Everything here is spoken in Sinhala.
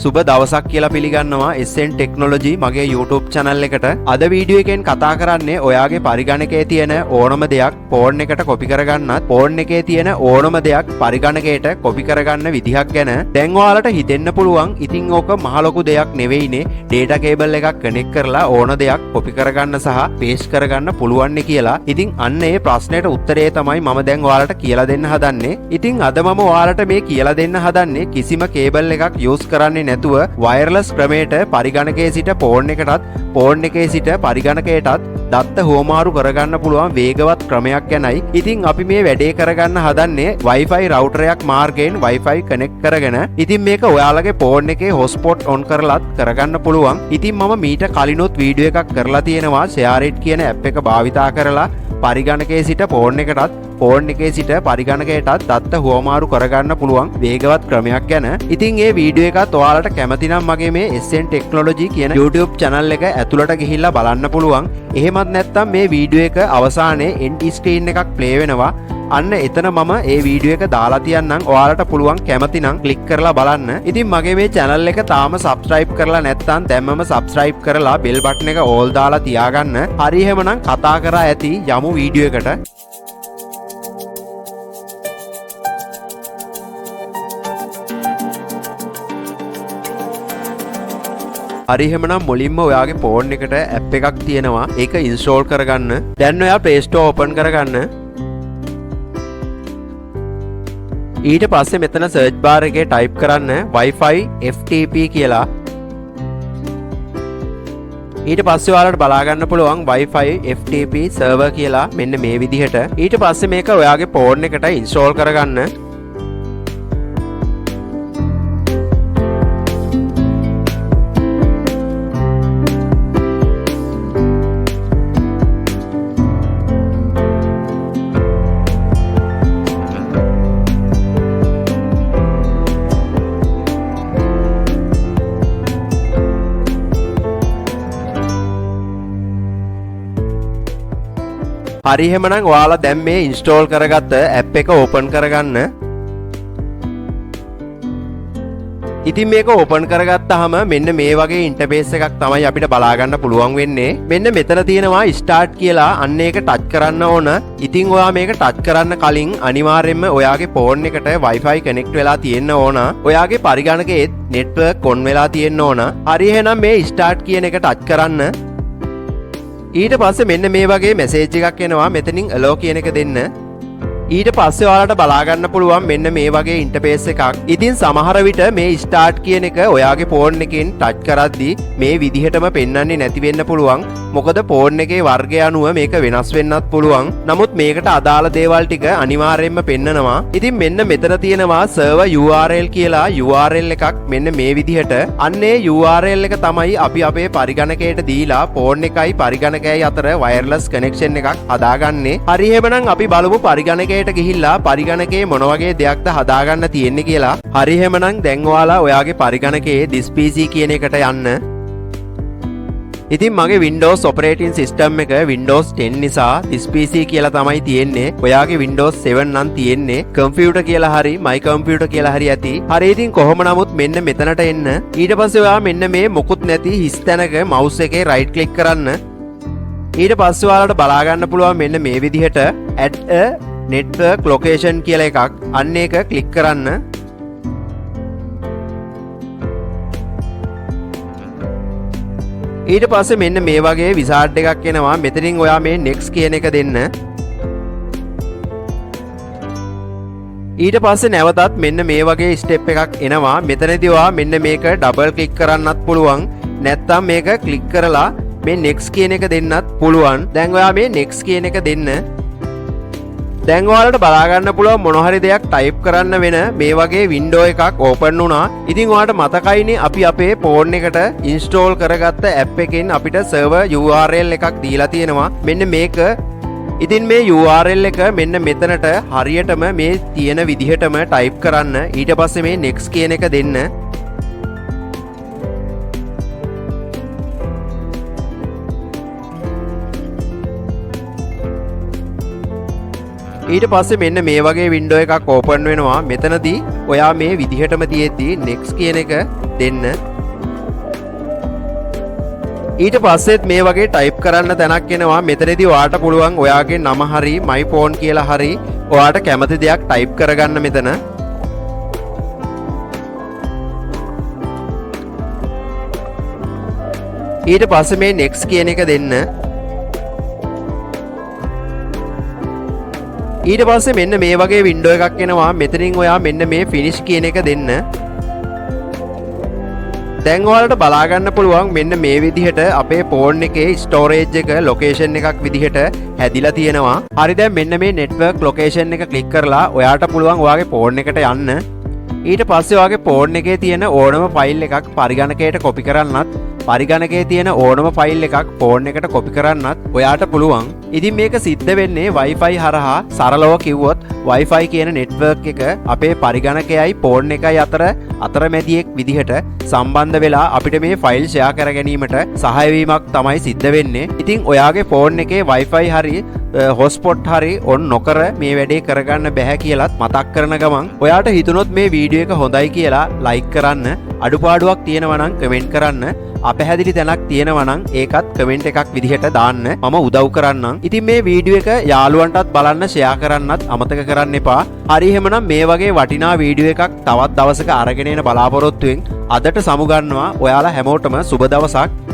සුබ දවසක් කියලා පිළිගන්නවා SN ටෙක්නොලොජි මගේ YouTube channel එකට. අද වීඩියෝ එකෙන් කතා කරන්නේ ඔයාගේ පරිගණකයේ තියෙන ඕනම දෙයක් ෆෝන් එකට කොපි කරගන්නත් ෆෝන් එකේ තියෙන ඕනම දෙයක් පරිගණකයට කොපි කරගන්න විදිහක් ගැන. දැන් ඔයාලට හිතෙන්න පුළුවන් ඉතින් ඕක මහ ලොකු දෙයක් නෙවෙයිනේ. data cable එකක් connect කරලා ඕන දෙයක් කොපි කරගන්න සහ paste කරගන්න පුළුවන් නේ කියලා. ඉතින් අන්න ඒ ප්‍රශ්නෙට උත්තරේ තමයි මම දැන් ඔයාලට කියලා දෙන්න හදන්නේ. ඉතින් අද මම ඔයාලට මේ කියලා දෙන්න හදන්නේ කිසිම කේබල් එකක් use කරන්නේ නැතුව වයර්ලස් ක්‍රමයට පරිගණකයේ සිට ෆෝන් එකටත් ෆෝන් එකේ සිට පරිගණකයටත් දත්ත හුවමාරු කරගන්න පුළුවන් වේගවත් ක්‍රමයක් ගැනයි. ඉතින් අපි මේ වැඩේ කරගන්න හදන්නේ Wi-Fi router එකක් මාර්ගයෙන් Wi-Fi connect කරගෙන. ඉතින් මේක ඔයාලගේ ෆෝන් එකේ hotspot on කරලත් කරගන්න පුළුවන්. ඉතින් මම මීට කලිනුත් වීඩියෝ එකක් කරලා තියෙනවා share it කියන app එක භාවිතා කරලා පරිගණකයේ සිට ෆෝන් එකටත් ෆෝන් එකේ සිට පරිගණකයටත් දත්ත හුවමාරු කරගන්න පුළුවන් වේගවත් ක්‍රමයක් ගැන. ඉතින් මේ වීඩියෝ එකත් ඔයාලට කැමති නම් මගේ මේ SN Technology කියන YouTube channel එක ඇතුළට ගිහිල්ලා බලන්න පුළුවන්. එහෙමත් නැත්නම් මේ වීඩියෝ එක අවසානයේ end screen එකක් play වෙනවා. අන්න එතන මම මේ වීඩියෝ එක දාලා තියන්නම්. ඔයාලට පුළුවන් කැමති නම් ක්ලික් කරලා බලන්න. ඉතින් මගේ මේ channel එක තාම subscribe කරලා නැත්නම් දැන්මම subscribe කරලා bell button එක all දාලා තියාගන්න. හරි එහෙමනම් කතා කරා ඇති යමු වීඩියෝ එකට. හරි එහෙමනම් මුලින්ම ඔයාගේ ෆෝන් එකට app එකක් තියෙනවා. ඒක install කරගන්න. දැන් ඔයා Play Store open කරගන්න. ඊට පස්සේ මෙතන search bar එකේ type කරන්න Wi-Fi FTP කියලා. ඊට පස්සේ ඔයාලට බලා ගන්න පුළුවන් Wi-Fi FTP server කියලා මෙන්න මේ විදිහට. ඊට පස්සේ මේක ඔයාගේ ෆෝන් එකට install කරගන්න. හරි එහෙමනම් ඔයාලා දැන් මේ install කරගත්ත app එක open කරගන්න. ඉතින් මේක open කරගත්තාම මෙන්න මේ වගේ interface එකක් තමයි අපිට බලා ගන්න පුළුවන් වෙන්නේ. මෙන්න මෙතන තියෙනවා start කියලා. අන්න ඒක touch කරන්න ඕන. ඉතින් ඔයා මේක touch කරන්න කලින් අනිවාර්යයෙන්ම ඔයාගේ phone එකට Wi-Fi connect වෙලා තියෙන්න ඕන. ඔයාගේ පරිගණකයේ network on වෙලා තියෙන්න ඕන. හරි එහෙනම් මේ start කියන එක touch කරන්න. ඊට පස්සේ මෙන්න මේ වගේ මැසේජ් එකක් එනවා. මෙතනින් allow කියන එක දෙන්න. ඊට පස්සේ ඔයාලට බලා ගන්න පුළුවන් මෙන්න මේ වගේ ඉන්ටර්ෆේස් එකක්. ඉතින් සමහර විට මේ start කියන එක ඔයාගේ ෆෝන් එකෙන් ටච් කරද්දී මේ විදිහටම පෙන්වන්නේ නැති වෙන්න පුළුවන්. මොකද ෆෝන් එකේ වර්ගය අනුව මේක වෙනස් වෙන්නත් පුළුවන්. නමුත් මේකට අදාළ දේවල් ටික අනිවාර්යයෙන්ම පෙන්නනවා. ඉතින් මෙන්න මෙතන තියෙනවා server URL කියලා URL එකක් මෙන්න මේ විදිහට. අන්නේ URL එක තමයි අපි අපේ පරිගණකයට දීලා ෆෝන් එකයි පරිගණකයයි අතර wireless connection එකක් හදාගන්නේ. හරි එහෙමනම් අපි බලමු පරිගණකයට ගිහිල්ලා පරිගණකයේ මොන වගේ දෙයක්ද හදාගන්න තියෙන්නේ කියලා. හරි එහෙමනම් දැන් ඔයාලා ඔයාගේ පරිගණකයේ this PC කියන එකට යන්න. ඉතින් මගේ Windows operating system එක Windows 10 නිසා this PC කියලා තමයි තියෙන්නේ. ඔයාගේ Windows 7 නම් තියෙන්නේ computer කියලා හරි my computer කියලා හරි ඇති. හරි ඉතින් කොහොම නමුත් මෙන්න මෙතනට එන්න. ඊට පස්සේ ඔයා මෙන්න මේ මොකුත් නැති හිස් තැනක mouse එකේ right click කරන්න. ඊට පස්සේ ඔයාලට බලා ගන්න පුළුවන් මෙන්න මේ විදිහට add a network location කියලා එකක්. අන්න ඒක click කරන්න. ඊට පස්සේ මෙන්න මේ වගේ wizard එකක් එනවා. මෙතනින් ඔයා මේ next කියන එක දෙන්න. ඊට පස්සේ නැවතත් මෙන්න මේ වගේ step එකක් එනවා. මෙතනදී ඔයා මෙන්න මේක double click කරන්නත් පුළුවන්. නැත්නම් මේක click කරලා මේ next කියන එක දෙන්නත් පුළුවන්. දැන් ඔයා මේ next කියන එක දෙන්න. දැන් ඔයාලට බලා ගන්න පුළුවන් මොන හරි දෙයක් type කරන්න වෙන මේ වගේ window එකක් open වුණා. ඉතින් ඔයාලට මතකයිනේ අපි අපේ phone එකට install කරගත්ත app එකෙන් අපිට server URL එකක් දීලා තියෙනවා. මෙන්න මේක. ඉතින් මේ URL එක මෙන්න මෙතනට හරියටම මේ තියෙන විදිහටම type කරන්න. ඊට පස්සේ මේ next කියන එක දෙන්න. ඊට පස්සේ මෙන්න මේ වගේ window එකක් open වෙනවා. මෙතනදී ඔයා මේ විදිහටම තියෙද්දි next කියන එක දෙන්න. ඊට පස්සෙත් මේ වගේ ටයිප් කරන්න තැනක් එනවා. මෙතනදී ඔයාට පුළුවන් ඔයාගේ නම හරි my phone කියලා හරි ඔයාට කැමති දෙයක් ටයිප් කරගන්න මෙතන. ඊට පස්සේ මේ next කියන එක දෙන්න. ඊට පස්සේ මෙන්න මේ වගේ වින්ඩෝ එකක් එනවා. මෙතනින් ඔයා මෙන්න මේ finish කියන එක දෙන්න. දැන් ඔයාලට බලා ගන්න පුළුවන් මෙන්න මේ විදිහට අපේ ෆෝන් එකේ ස්ටෝරේජ් එක ලොකේෂන් එකක් විදිහට හැදිලා තියෙනවා. හරි දැන් මෙන්න මේ network location එක ක්ලික් කරලා ඔයාට පුළුවන් ඔයාගේ ෆෝන් එකට යන්න. ඊට පස්සේ ඔයාගේ ෆෝන් එකේ තියෙන ඕනම ෆයිල් එකක් පරිගණකයට කොපි කරන්නත් පරිගණකයේ තියෙන ඕනම ෆයිල් එකක් ෆෝන් එකට කොපි කරන්නත් ඔයාට පුළුවන්. ඉතින් මේක සිද්ධ වෙන්නේ Wi-Fi හරහා. සරලව කිව්වොත් Wi-Fi කියන network එක අපේ පරිගණකයයි ෆෝන් එකයි අතර අතරමැදියෙක් විදිහට සම්බන්ධ වෙලා අපිට මේ ෆයිල් ෂෙයා කර ගැනීමට සහාය වීමක් තමයි සිද්ධ වෙන්නේ. ඉතින් ඔයාගේ ෆෝන් එකේ Wi-Fi හරි හොස්පොට් හරි ඔන් නොකර මේ වැඩේ කරගන්න බැහැ කියලාත් මතක් කරන ගමන් ඔයාට හිතුනොත් මේ වීඩියෝ එක හොඳයි කියලා ලයික් කරන්න, අඩුපාඩුවක් තියෙනවා නම් කමෙන්ට් කරන්න, අපැහැදිලි තැනක් තියෙනවා නම් ඒකත් කමෙන්ට් එකක් විදිහට දාන්න. මම උදව් කරන්නම්. ඉතින් මේ වීඩියෝ එක යාළුවන්ටත් බලන්න ෂෙයා කරන්නත් අමතක කරන්න එපා. හරි එහෙමනම් මේ වගේ වටිනා වීඩියෝ එකක් තවත් දවසක අරගෙන එන බලාපොරොත්තුවෙන් අදට සමුගන්නවා. ඔයාලා හැමෝටම සුබ දවසක්.